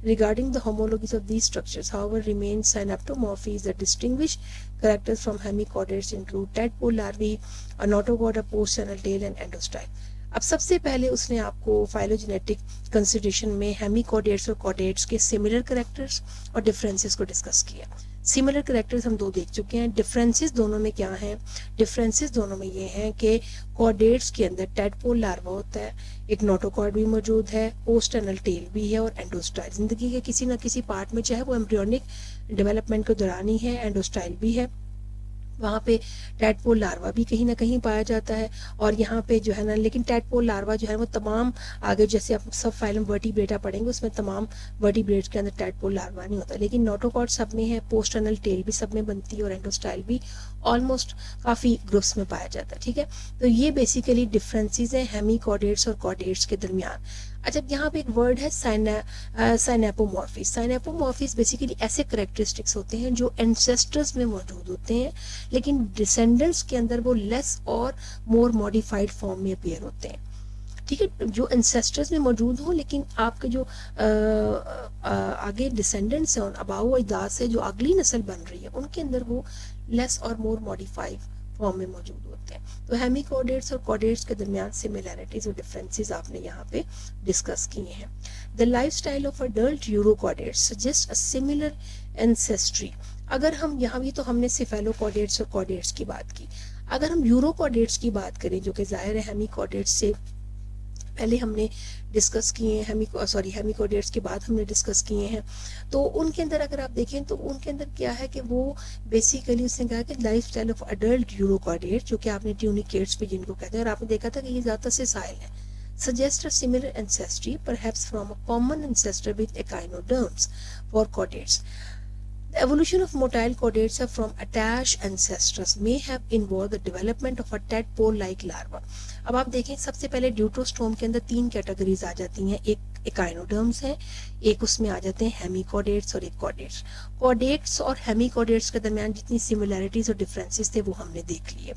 regarding the homologies of these structures, however, remains. Synaptomorphies that distinguish characters from hemichordates include tadpole larvae, a notochord, a post-sternal tail, and endostyle. अब सबसे पहले उसने आपको फाइलोजेनेटिक कंसिडरेशन में हेमिकॉर्डेट्स और कॉर्डेट्स के सिमिलर कैरेक्टर्स और डिफरेंसेस को डिस्कस किया। सिमिलर कैरेक्टर्स हम दो देख चुके हैं, डिफरेंसेस दोनों में क्या हैं? डिफरेंसेस दोनों में ये हैं कि कॉर्डेट्स के अंदर टैडपोल लार्वा होता है, एक नोटोकॉर्ड भी मौजूद है, पोस्टर्नल टेल भी है, और एंडोस्टाइल जिंदगी के किसी न किसी पार्ट में, चाहे वो एम्ब्रियोनिक डेवलपमेंट के दौरान ही है, एंडोस्टाइल भी है। वहाँ पे टैडपोल लार्वा भी कहीं ना कहीं पाया जाता है। और यहाँ पे जो है ना, लेकिन टैडपोल लार्वा जो है वो तमाम आगे जैसे आप सब फाइलम वर्टिब्रेटा पढ़ेंगे उसमें तमाम वर्टिब्रेट्स के अंदर टैडपोल लार्वा नहीं होता, लेकिन नोटोकॉर्ड सब में है, पोस्ट टनल टेल भी सब में बनती है और एंडोस्टाइल भी ऑलमोस्ट काफ़ी ग्रुप्स में पाया जाता है। ठीक है, तो ये बेसिकली डिफरेंसेस हैं हेमीकॉर्डेट्स और कॉर्डेट्स के दरमियान। अच्छा, यहाँ पे एक वर्ड है साइनेपोमॉर्फिस। साइनेपोमॉर्फिस बेसिकली ऐसे करेक्टरिस्टिक्स होते हैं जो एंसेस्टर्स में मौजूद होते हैं, लेकिन डिसेंडेंट्स के अंदर वो लेस और मोर मॉडिफाइड फॉर्म में अपीयर होते हैं। ठीक है, जो एंसेस्टर्स में मौजूद हो, लेकिन आपके जो आगे डिसेंडेंट्स हैं, अबाऊ अजदाद से जो अगली नस्ल बन रही है, उनके अंदर वो लेस और मोर मॉडिफाइड फॉर्म में मौजूद होते हैं। तो हेमीकॉर्डेट्स और कॉर्डेट्स के दरमियान सिमिलैरिटीज और डिफरेंसेस आपने यहाँ पे डिस्कस किए हैं। The lifestyle of adult urochordates suggest a similar ancestry. अगर हम यहाँ भी तो हमने सिफेलोकॉर्डेट्स और कॉर्डेट्स की बात की, अगर हम यूरोकॉर्डेट्स की बात करें जो कि जाहिर है हेमीकॉर्डेट्स से पहले हमने डिस्कस किए हैं, हेमीकॉर्डेट्स के बाद हमने डिस्कस किए हैं, तो उनके अंदर अगर आप देखें तो उनके अंदर क्या है कि वो बेसिकली उसने कहा कि life style of adult urochordate, जो कि आपने ट्यूनिकेट्स भी जिनको कहते हैं, और आपने देखा था कि ये ज़्यादातर सेसाइल है, suggest a similar ancestry perhaps from a common ancestor with echinoderms for chordates. The evolution of motile chordates from attached ancestors may have involved the development of a tadpole-like larva. अब आप देखें सबसे पहले ड्यूटरोस्टोम के अंदर 3 कैटेगरीज आ जाती हैं, एक एकाइनोडर्म्स है, एक उसमें आ जाते हैं हेमीकॉर्डेट्स और एक कॉर्डेट्स। कॉर्डेट्स और हेमीकॉर्डेट्स के दरमियान जितनी सिमिलैरिटीज और डिफरेंसेस थे वो हमने देख लिए।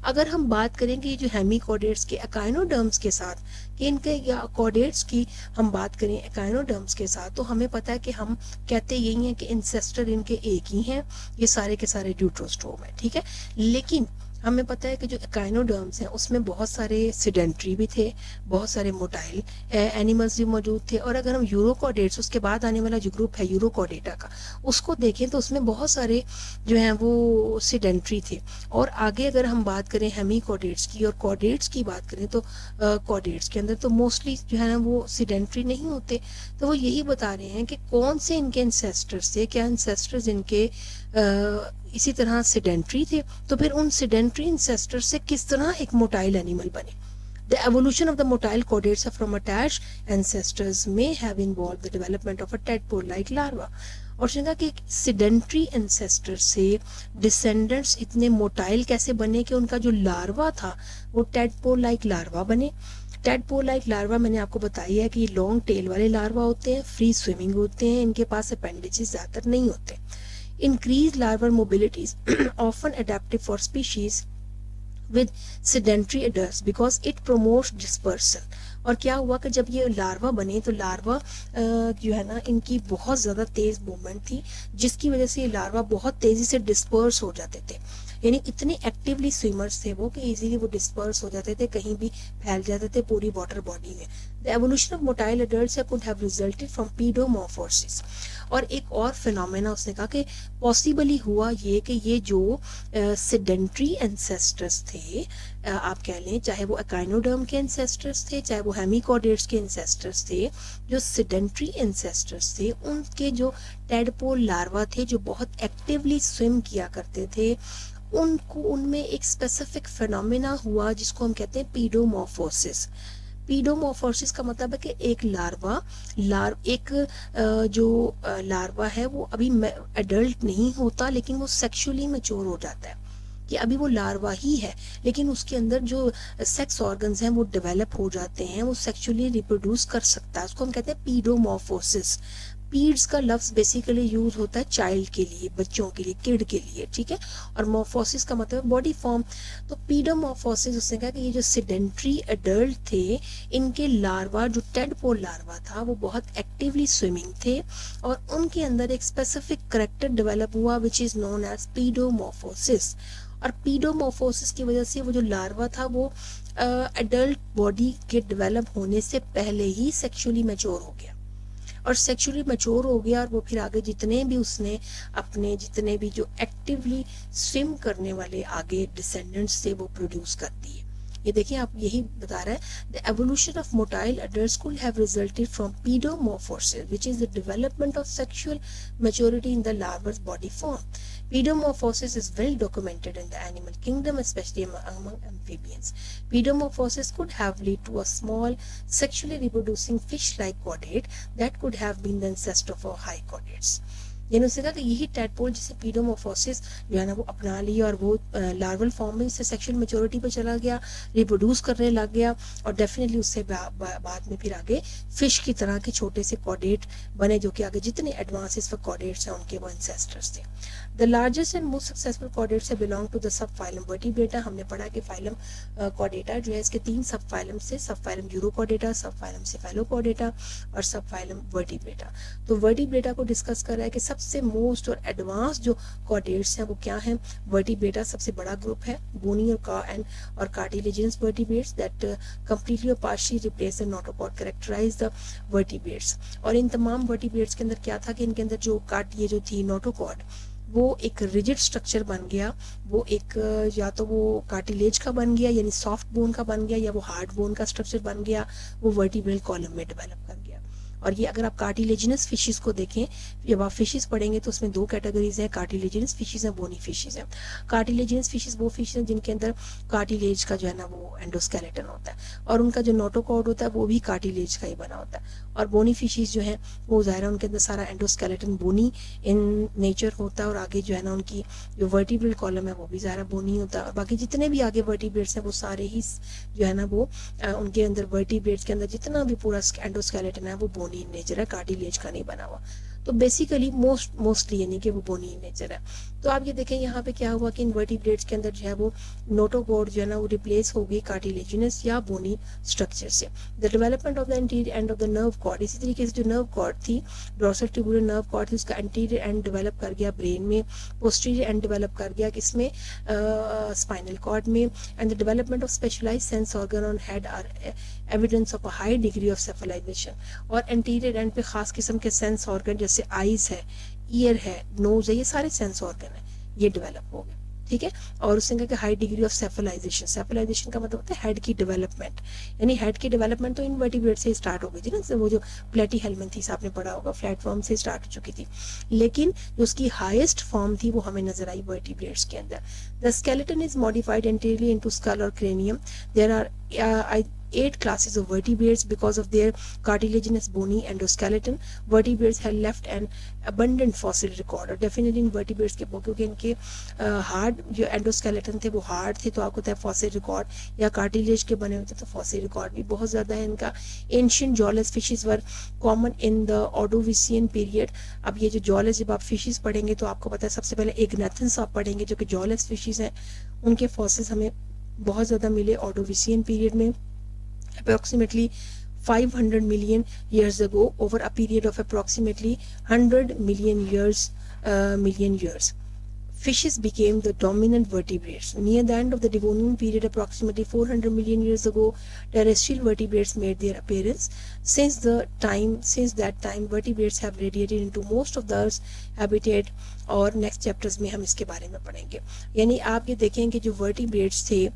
अगर हम बात करेंगे ये जो हेमीकॉर्डेट्स के एकाइनोडर्म्स के साथ कि इनके या कॉर्डेट्स की हम बात करें एकाइनोडर्म्स के साथ, तो हमें पता है कि हम कहते यही हैं कि इंसेस्टर इनके एक ही हैं, ये सारे के सारे ड्यूटरोस्टोम है। ठीक है, लेकिन हमें पता है कि जो एकाइनोडर्म्स हैं उसमें बहुत सारे सिडेंट्री भी थे, बहुत सारे मोटाइल एनिमल्स भी मौजूद थे, और अगर हम यूरोकॉर्डेट्स उसके बाद आने वाला जो ग्रुप है यूरोकॉर्डेटा का उसको देखें तो उसमें बहुत सारे जो हैं वो सिडेंट्री थे। और आगे अगर हम बात करें हेमीकॉर्डेट्स की और कॉर्डेट्स की बात करें तो कॉर्डेट्स के अंदर तो मोस्टली जो है ना वो सिडेंट्री नहीं होते। तो वो यही बता रहे हैं कि कौन से इनके एंसेस्टर्स थे, क्या एंसेस्टर्स इनके इसी तरह सिडेंट्री थे, तो फिर उन सिडेंट्री एंसेस्टर से किस तरह एक मोटाइल एनिमल बने। The evolution of the motile chordates from attached ancestors may have involved the development of a tadpole-like larva. और सुना कि सिडेंट्री एंसेस्टर से डिसेंडेंट्स इतने मोटाइल कैसे बने कि उनका जो लार्वा था वो टैडपोल लाइक लार्वा बने। टैडपोल लाइक लार्वा मैंने आपको बताई है कि ये लॉन्ग टेल वाले लार्वा होते हैं, फ्री स्विमिंग होते हैं, इनके पास अपेंडिजेस ज़्यादातर नहीं होते। Increased larval mobility is often adaptive for species with sedentary adults because it promotes dispersal. और क्या हुआ कि जब ये लार्वा बने तो लार्वा जो है ना इनकी बहुत ज़्यादा तेज़ मूवमेंट थी, जिसकी वजह से ये लार्वा बहुत तेज़ी से डिस्पर्स हो जाते थे, यानी इतने एक्टिवली स्विमर्स थे वो कि इजीली वो डिस्पर्स हो जाते थे, कहीं भी फैल जाते थे पूरी वाटर बॉडी में। The evolution of motile adults could have resulted from paedomorphosis. और एक और फिनोमेना उसने कहा कि पॉसिबली हुआ ये कि ये जो सिडेंट्री एंसेस्टर्स थे, आप कह लें चाहे वो एकाइनोडर्म के एंसेस्टर्स थे चाहे वो हेमीकॉर्डेट्स के एंसेस्टर्स थे, जो सिडेंट्री एंसेस्टर्स थे उनके जो टैडपोल लार्वा थे जो बहुत एक्टिवली स्विम किया करते थे, उनको उनमें एक स्पेसिफिक फिनोमेना हुआ जिसको हम कहते हैं पीडोमॉर्फोसिस। पीडोमॉर्फोसिस का मतलब है कि एक लार्वा है वो अभी एडल्ट नहीं होता, लेकिन वो सेक्सुअली मैच्योर हो जाता है कि अभी वो लार्वा ही है, लेकिन उसके अंदर जो सेक्स ऑर्गन्स हैं वो डेवलप हो जाते हैं, वो सेक्सुअली रिप्रोड्यूस कर सकता है, उसको हम कहते हैं पीडोमॉर्फोसिस। पीड्स का लफ्ज बेसिकली यूज होता है चाइल्ड के लिए, बच्चों के लिए, किड के लिए, ठीक है, और मॉर्फोसिस का मतलब बॉडी फॉर्म। तो पीडोमॉर्फोसिस उसने कहा कि ये जो सिडेंट्री एडल्ट थे इनके लार्वा जो टैडपोल लार्वा था वो बहुत एक्टिवली स्विमिंग थे और उनके अंदर एक स्पेसिफिक कैरेक्टर डेवलप हुआ विच इज नोन एज पीडोमॉर्फोसिस। और पीडोमॉर्फोसिस की वजह से वो जो लार्वा था वो एडल्ट बॉडी के डेवलप होने से पहले ही सेक्सुअली मैच्योर हो गया, और सेक्सुअली मैच्योर हो गया और वो फिर आगे जितने भी उसने अपने जितने भी जो एक्टिवली स्विम करने वाले आगे डिसेंडेंट्स थे वो प्रोड्यूस कर दिए। ये देखिए आप यही बता रहा है, the evolution of motile adults could have resulted from paedomorphosis which is the development of sexual maturity in the larva's body form. Pedomorphosis is well documented in the animal kingdom, especially among amphibians. Pedomorphosis could have led to a small sexually reproducing fish-like chordate that could have been the ancestor for high chordates. यानी उसने कहा कि यही टैडपोल जिसे पीडोमॉर्फोसिस जो है ना वो अपना लिया और वो लार्वल फॉर्म में इससे सेक्सुअल मैच्योरिटी पे चला गया, रिप्रोड्यूस करने लग गया और डेफिनेटली उससे बाद में फिर आगे फिश की तरह के छोटे से कॉर्डेट बने जो कि आगे जितने एडवांसेस फॉर कॉर्डेट्स हैं उनके वो एंसेस्टर्स थे. The largest and most successful chordates belong to the subphylum Vertebrata. हमने पढ़ा कि फाइलम कॉर्डेटा जो है इसके 3 सब फाइलम से, सब फाइलम यूरोकॉर्डेटा, सब फाइलम सेफेलोकॉर्डेटा और सब फाइलम वर्टिब्रेटा. तो वर्टिब्रेटा को डिस्कस कर रहा है कि सबसे मोस्ट और एडवांस जो कॉर्डेट्स हैं वो क्या हैं. वर्टिब्रेटा सबसे बड़ा ग्रुप है, बोनी और कार्टिलेजिनस वर्टिब्रेट्स दैट कंप्लीटली और partially replace the notochord characterize the vertebrates. और इन तमाम वर्टिब्रेट्स के अंदर क्या था कि इनके अंदर जो ये जो थी नोटोकॉर्ड वो एक रिजिड स्ट्रक्चर बन गया, वो एक या तो वो कार्टिलेज का बन गया यानी सॉफ्ट बोन का बन गया या वो हार्ड बोन का स्ट्रक्चर बन गया, वो वर्टिब्रल कॉलम में डेवलप कर गया. और ये अगर आप कार्टिलेजिनस फिशेस को देखें, जब आप फिशेस पढ़ेंगे तो उसमें 2 कैटेगरीज हैं, कार्टिलेजिनस फिशेस हैं, बोनी फिशेस हैं. कार्टिलेजिनस फिशेस वो फिश हैं जिनके अंदर कार्टिलेज का जो है ना वो एंडोस्केलेटन होता है और उनका जो नोटोकॉर्ड होता है वो भी कार्टिलेज का ही बना होता है. और बोनी फिशेस जो हैं वो ज़ाहिर है उनके अंदर सारा एंडोस्केलेटन बोनी इन नेचर होता है और आगे जो है ना उनकी जो वर्टिब्रल कॉलम है वो भी ज़ाहिर बोनी होता है. और बाकी जितने भी आगे वर्टिब्रेट्स हैं वो सारे ही जो है ना वो उनके अंदर वर्टिब्रेट्स के अंदर जितना भी पूरा एंडोस्केलेटन है वो बोनी नेचर है, कार्टिलेज का नहीं बना हुआ. तो बेसिकली मोस्टली यानी कि वो बोनी नेचर है. तो आप ये देखें यहाँ पे क्या हुआ कि इन वर्टिब्रेट्स के अंदर जो है वो नोटोकॉर्ड जो है ना वो रिप्लेस हो गई कार्टिलेजिनस या बोनी स्ट्रक्चर से. The development of the anterior end of the nerve cord, इसी तरीके से जो नर्व कॉर्ड थी, डोर्सल ट्यूबुलर नर्व कॉर्ड थी, उसका एंटीरियर एंड डेवलप कर गया ब्रेन में, पोस्टीरियर एंड डेवलप कर गया किसमें, स्पाइनल कॉर्ड में. And the development of specialised sense organ on head are evidence of a high degree of cephalisation. और एंटीरियर एंड पे खास किस्म के सेंस ऑर्गन जैसे आईज है, ईयर है, नोज है, ये सारे सेंस ऑर्गन है, ये डेवलप हो गए. ठीक है. और उसने कहा कि हाई डिग्री ऑफ सेफलाइजेशन, सेफलाइजेशन का मतलब होता है हेड की डेवलपमेंट, यानी हेड की डेवलपमेंट तो इनवर्टिब्रेट से स्टार्ट हो गई थी ना, वो जो प्लेटी हेलमिन्थेस आपने पढ़ा होगा प्लेटफॉर्म से स्टार्ट हो चुकी थी, लेकिन जो उसकी हाईएस्ट फॉर्म थी वो हमें नजर आई वर्टिब्रेट्स के अंदर. The skeleton is modified anteriorly into skull और cranium. There are 8 classes of vertebrates because of their cartilaginous bony endoskeleton. Vertebrates have left an abundant fossil record. और definitely इन vertebrates के क्योंकि इनके हार्ड जो एंडोस्केलेटन थे वो हार्ड थे तो आपको फॉसिल रिकॉर्ड या कार्टिलेज के बने होते तो फॉसिल रिकॉर्ड भी बहुत ज़्यादा है इनका. Ancient jawless fishes were common in the Ordovician period. अब ये जो जॉलेस जब आप फिशेस पढ़ेंगे तो आपको पता है सबसे पहले इग्नेथन्स आप पढ़ेंगे जो कि जॉलेस फिशेस हैं, उनके फॉसिल्स हमें बहुत ज़्यादा मिले ऑर्डोविसियन पीरियड में, approximately 500 million years ago, over a period of approximately 100 million years. Fishes became the dominant vertebrates. Near the end of the Devonian period, approximately 400 million years ago, terrestrial vertebrates made their appearance. Since that time, vertebrates have radiated into most of the Earth's habitat. और नेक्स्ट चैप्टर्स में हम इसके बारे में पढ़ेंगे. यानी आप ये देखेंगे जो वर्टिब्रेट्स थे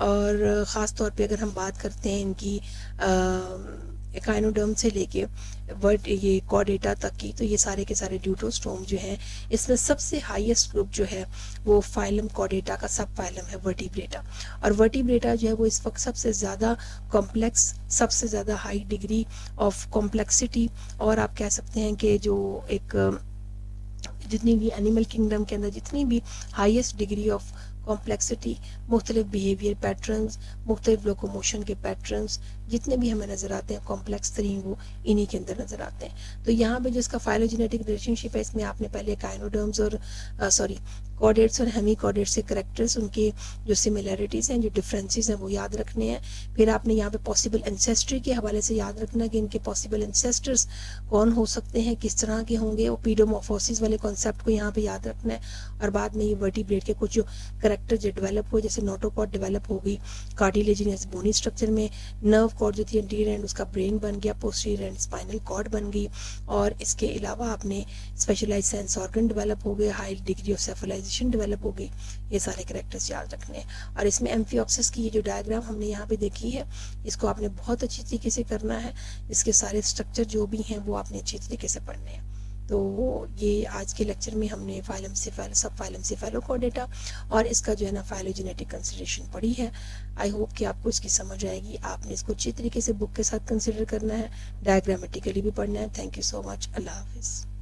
और ख़ास तौर पे अगर हम बात करते हैं इनकी एकाइनोडर्म से लेके ये कॉर्डेटा तक की, तो ये सारे के सारे ड्यूटोस्टोम जो हैं इसमें सबसे हाईएस्ट ग्रुप जो है वो फाइलम कॉर्डेटा का सब फाइलम है वर्टिब्रेटा. और वर्टिब्रेटा जो है वो इस वक्त सबसे ज़्यादा कॉम्प्लेक्स, सबसे ज़्यादा हाई डिग्री ऑफ कॉम्प्लेक्सिटी, और आप कह सकते हैं कि जो एक जितनी भी एनिमल किंगडम के अंदर जितनी भी हाईएस्ट डिग्री ऑफ कॉम्प्लेक्सिटी, मुख्तलिफ बिहेवियर पैटर्न्स, मुख्तलिफ लोकोमोशन के पैटर्न्स जितने भी हमें नज़र आते हैं कॉम्प्लेक्स तरीन वो इन्हीं के अंदर नज़र आते हैं. तो यहाँ पे जिसका फाइलोजेनेटिक रिलेशनशिप है इसमें आपने पहले काइनोडर्म्स और कॉर्डेट्स और हेमीकॉर्डेट्स के करेक्टर्स, उनके जो सिमिलैरिटीज़ हैं, जो डिफरेंसेस हैं वो याद रखने हैं. फिर आपने यहाँ पे पॉसिबल एंसेस्ट्री के हवाले से याद रखना कि इनके पॉसिबल एंसेस्टर्स कौन हो सकते हैं, किस तरह के होंगे, और पीडोमॉर्फोसिस वाले कॉन्सेप्ट को यहाँ पे याद रखना है. और बाद में ये वर्टिब्रेट के कुछ जो करेक्टर जो डेवलप हुए, जैसे नोटोकॉर्ड डेवलप हो गई कार्टिलेजिनस बोनी स्ट्रक्चर में, नर्व कॉर्ड जो थी एंटीरियर एंड उसका ब्रेन बन गया, पोस्टीरियर एंड स्पाइनल कॉर्ड बन गई, और इसके अलावा आपने स्पेशलाइज सेंस ऑर्गन डेवलप हो गए, हाई डिग्री ऑफ सेफलाइजेशन डेवलप हो गई। ये सारे करेक्टर्स याद रखने हैं। और इसमें एम्फिऑक्सिस की ये जो डायग्राम हमने यहाँ पे देखी है, इसको आपने बहुत अच्छी तरीके से करना है। इसके सारे स्ट्रक्चर जो भी हैं वो आपने अच्छी तरीके से पढ़ने हैं। तो ये आज के लेक्चर में हमने फाइलम सब फाइलम सेफेलोकॉर्डेटा और इसका जो है ना फाइलोजेनेटिक कंसिडरेशन पढ़ी है। आई होप कि आपको इसकी समझ आएगी। आपने इसको अच्छी तरीके से बुक के साथ कंसिडर करना है, डायग्रामेटिकली भी पढ़ना है। Thank you so much. अल्लाह हाफिज़।